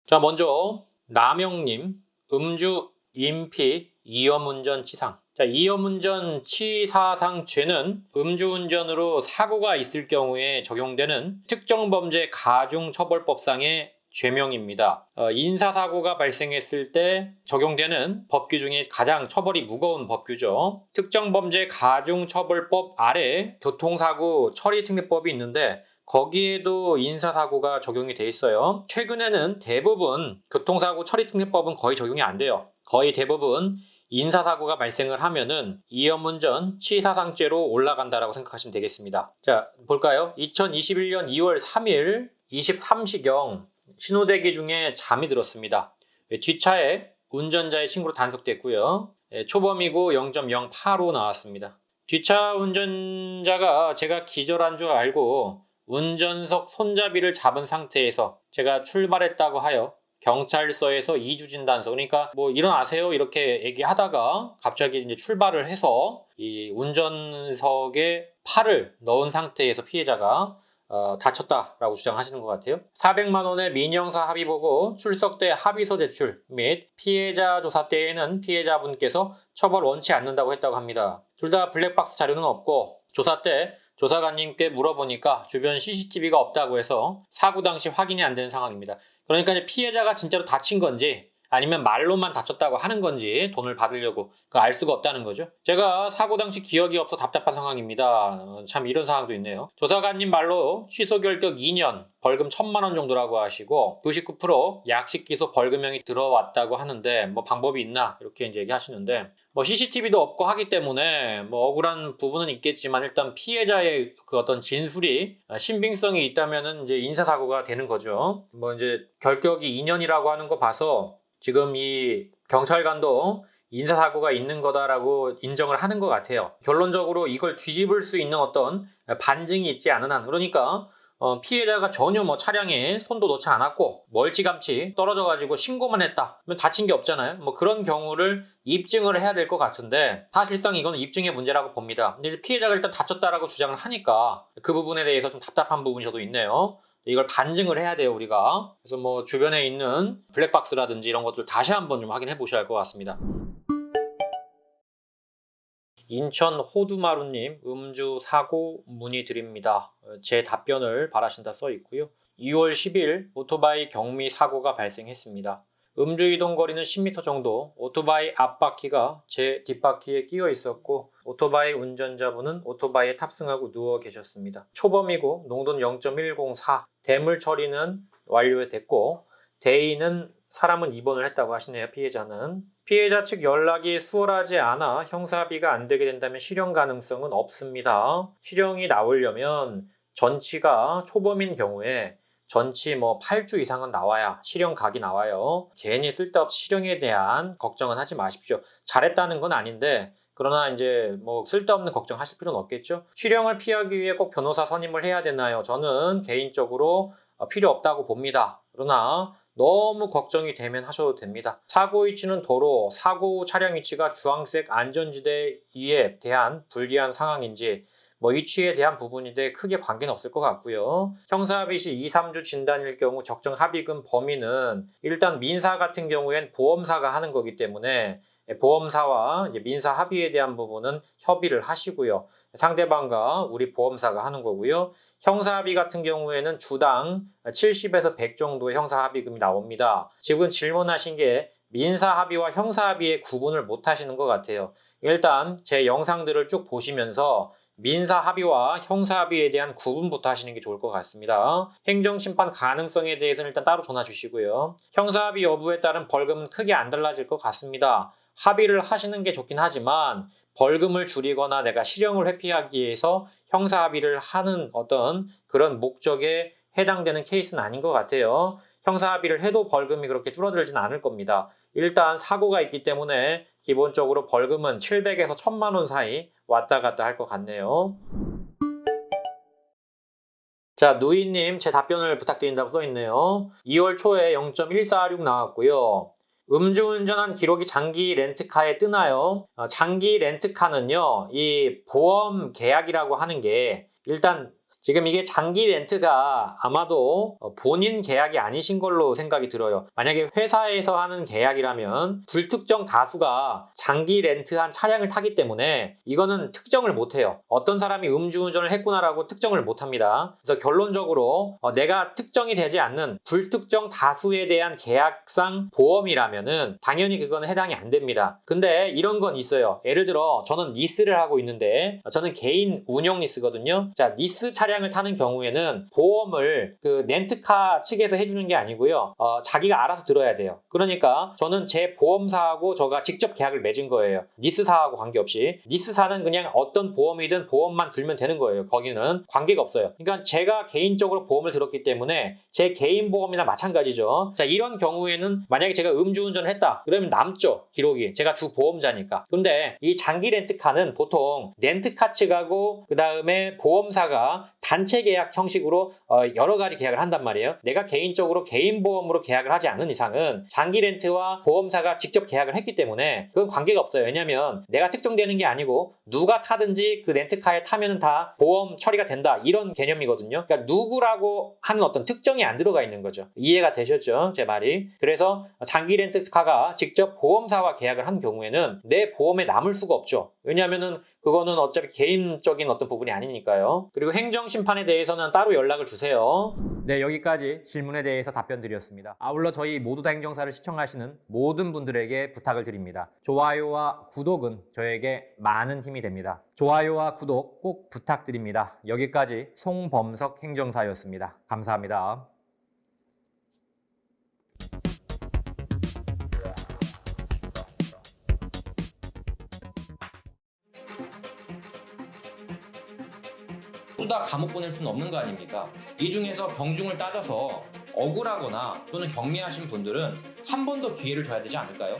자, 먼저 남영님, 음주, 인피, 위험운전 치상. 자, 위험운전 치사상죄는 음주운전으로 사고가 있을 경우에 적용되는 특정범죄 가중처벌법상의 죄명입니다. 인사사고가 발생했을 때 적용되는 법규 중에 가장 처벌이 무거운 법규죠. 특정범죄 가중처벌법 아래 교통사고 처리특례법이 있는데 거기에도 인사사고가 적용이 돼 있어요. 최근에는 대부분 교통사고 처리특례법은 거의 적용이 안 돼요. 거의 대부분 인사사고가 발생을 하면은 위험운전 치사상죄로 올라간다라고 생각하시면 되겠습니다. 자, 볼까요? 2021년 2월 3일 23시경 신호대기 중에 잠이 들었습니다. 뒷차에 운전자의 신고로 단속됐고요. 초범이고 0.085 나왔습니다. 뒷차 운전자가 제가 기절한 줄 알고 운전석 손잡이를 잡은 상태에서 제가 출발했다고 하여 경찰서에서 이주진단서, 그러니까 뭐 일어나세요 이렇게 얘기하다가 갑자기 이제 출발을 해서 이 운전석에 팔을 넣은 상태에서 피해자가 다쳤다라고 주장하시는 것 같아요. 400만 원의 민형사 합의 보고 출석 때 합의서 제출 및 피해자 조사 때에는 피해자분께서 처벌 원치 않는다고 했다고 합니다. 둘 다 블랙박스 자료는 없고 조사 때 조사관님께 물어보니까 주변 CCTV가 없다고 해서 사고 당시 확인이 안 되는 상황입니다. 그러니까 이제 피해자가 진짜로 다친 건지 아니면 말로만 다쳤다고 하는 건지 돈을 받으려고 알 수가 없다는 거죠. 제가 사고 당시 기억이 없어 답답한 상황입니다. 참 이런 상황도 있네요. 조사관님 말로 취소 결격 2년, 벌금 1,000만 원 정도라고 하시고 99% 약식 기소 벌금형이 들어왔다고 하는데 뭐 방법이 있나 이렇게 이제 얘기하시는데 뭐 CCTV도 없고 하기 때문에 뭐 억울한 부분은 있겠지만 일단 피해자의 그 어떤 진술이 신빙성이 있다면은 이제 인사사고가 되는 거죠. 뭐 이제 결격이 2년이라고 하는 거 봐서 지금 이 경찰관도 인사사고가 있는 거다라고 인정을 하는 것 같아요. 결론적으로 이걸 뒤집을 수 있는 어떤 반증이 있지 않은 한, 그러니까 피해자가 전혀 뭐 차량에 손도 놓지 않았고 멀찌감치 떨어져가지고 신고만 했다. 그러면 다친 게 없잖아요. 뭐 그런 경우를 입증을 해야 될 것 같은데 사실상 이건 입증의 문제라고 봅니다. 근데 피해자가 일단 다쳤다라고 주장을 하니까 그 부분에 대해서 좀 답답한 부분이 저도 있네요. 이걸 반증을 해야 돼요, 우리가. 그래서 뭐 주변에 있는 블랙박스라든지 이런 것들 다시 한번 좀 확인해 보셔야 할 것 같습니다. 인천 호두마루님, 음주 사고 문의드립니다. 제 답변을 바라신다 써 있고요. 2월 10일 오토바이 경미 사고가 발생했습니다. 음주 이동 거리는 10m 정도, 오토바이 앞바퀴가 제 뒷바퀴에 끼어 있었고 오토바이 운전자분은 오토바이에 탑승하고 누워 계셨습니다. 초범이고 농도는 0.104, 대물 처리는 완료됐고 대의는 사람은 입원을 했다고 하시네요. 피해자는. 피해자 측 연락이 수월하지 않아 형사합의가 안 되게 된다면 실형 가능성은 없습니다. 실형이 나오려면 전치가 초범인 경우에 전치 뭐 8주 이상은 나와야 실형 각이 나와요. 괜히 쓸데없이 실형에 대한 걱정은 하지 마십시오. 잘했다는 건 아닌데 그러나 이제 뭐 쓸데없는 걱정하실 필요는 없겠죠. 실형을 피하기 위해 꼭 변호사 선임을 해야 되나요? 저는 개인적으로 필요 없다고 봅니다. 그러나 너무 걱정이 되면 하셔도 됩니다. 사고 위치는 도로, 사고 후 차량 위치가 주황색 안전지대에 대한 불리한 상황인지 뭐 위치에 대한 부분인데 크게 관계는 없을 것 같고요. 형사합의 시 2, 3주 진단일 경우 적정 합의금 범위는 일단 민사 같은 경우엔 보험사가 하는 거기 때문에 보험사와 이제 민사 합의에 대한 부분은 협의를 하시고요. 상대방과 우리 보험사가 하는 거고요. 형사합의 같은 경우에는 주당 70에서 100 정도의 형사합의금이 나옵니다. 지금 질문하신 게 민사합의와 형사합의의 구분을 못 하시는 것 같아요. 일단 제 영상들을 쭉 보시면서 민사합의와 형사합의에 대한 구분부터 하시는 게 좋을 것 같습니다. 행정심판 가능성에 대해서는 일단 따로 전화 주시고요. 형사합의 여부에 따른 벌금은 크게 안 달라질 것 같습니다. 합의를 하시는 게 좋긴 하지만 벌금을 줄이거나 내가 실형을 회피하기 위해서 형사합의를 하는 어떤 그런 목적에 해당되는 케이스는 아닌 것 같아요. 형사합의를 해도 벌금이 그렇게 줄어들진 않을 겁니다. 일단 사고가 있기 때문에 기본적으로 벌금은 700에서 1,000만 원 사이 왔다 갔다 할 것 같네요. 자, 누이님 제 답변을 부탁드린다고 써있네요. 2월 초에 0.146 나왔고요. 음주운전한 기록이 장기 렌트카에 뜨나요? 장기 렌트카는요, 이 보험 계약이라고 하는 게 일단 지금 이게 장기 렌트가 아마도 본인 계약이 아니신 걸로 생각이 들어요. 만약에 회사에서 하는 계약이라면 불특정 다수가 장기 렌트한 차량을 타기 때문에 이거는 특정을 못해요. 어떤 사람이 음주운전을 했구나라고 특정을 못합니다. 그래서 결론적으로 내가 특정이 되지 않는 불특정 다수에 대한 계약상 보험이라면은 당연히 그거는 해당이 안 됩니다. 근데 이런 건 있어요. 예를 들어 저는 리스를 하고 있는데 저는 개인 운용 리스거든요. 자, 리스 차량을 타는 경우에는 보험을 그 렌트카 측에서 해주는 게 아니고요. 자기가 알아서 들어야 돼요. 그러니까 저는 제 보험사하고 저가 직접 계약을 맺은 거예요. 리스사하고 관계없이. 리스사는 그냥 어떤 보험이든 보험만 들면 되는 거예요. 거기는 관계가 없어요. 그러니까 제가 개인적으로 보험을 들었기 때문에 제 개인 보험이나 마찬가지죠. 자, 이런 경우에는 만약에 제가 음주운전을 했다. 그러면 남죠. 기록이. 제가 주 보험자니까. 근데 이 장기 렌트카는 보통 렌트카 측하고 그 다음에 보험사가 단체 계약 형식으로 여러 가지 계약을 한단 말이에요. 내가 개인적으로 개인 보험으로 계약을 하지 않은 이상은 장기 렌트와 보험사가 직접 계약을 했기 때문에 그건 관계가 없어요. 왜냐하면 내가 특정되는 게 아니고 누가 타든지 그 렌트카에 타면 다 보험 처리가 된다. 이런 개념이거든요. 그러니까 누구라고 하는 어떤 특정이 안 들어가 있는 거죠. 이해가 되셨죠? 제 말이. 그래서 장기 렌트카가 직접 보험사와 계약을 한 경우에는 내 보험에 남을 수가 없죠. 왜냐하면은 그거는 어차피 개인적인 어떤 부분이 아니니까요. 그리고 행정심판에 대해서는 따로 연락을 주세요. 네, 여기까지 질문에 대해서 답변 드렸습니다. 아울러 저희 모두다 행정사를 시청하시는 모든 분들에게 부탁을 드립니다. 좋아요와 구독은 저에게 많은 힘이 됩니다. 좋아요와 구독 꼭 부탁드립니다. 여기까지 송범석 행정사였습니다. 감사합니다. 모두 다 감옥 보낼 수는 없는 거 아닙니까? 이 중에서 경중을 따져서 억울하거나 또는 경미하신 분들은 한 번 더 기회를 줘야 되지 않을까요?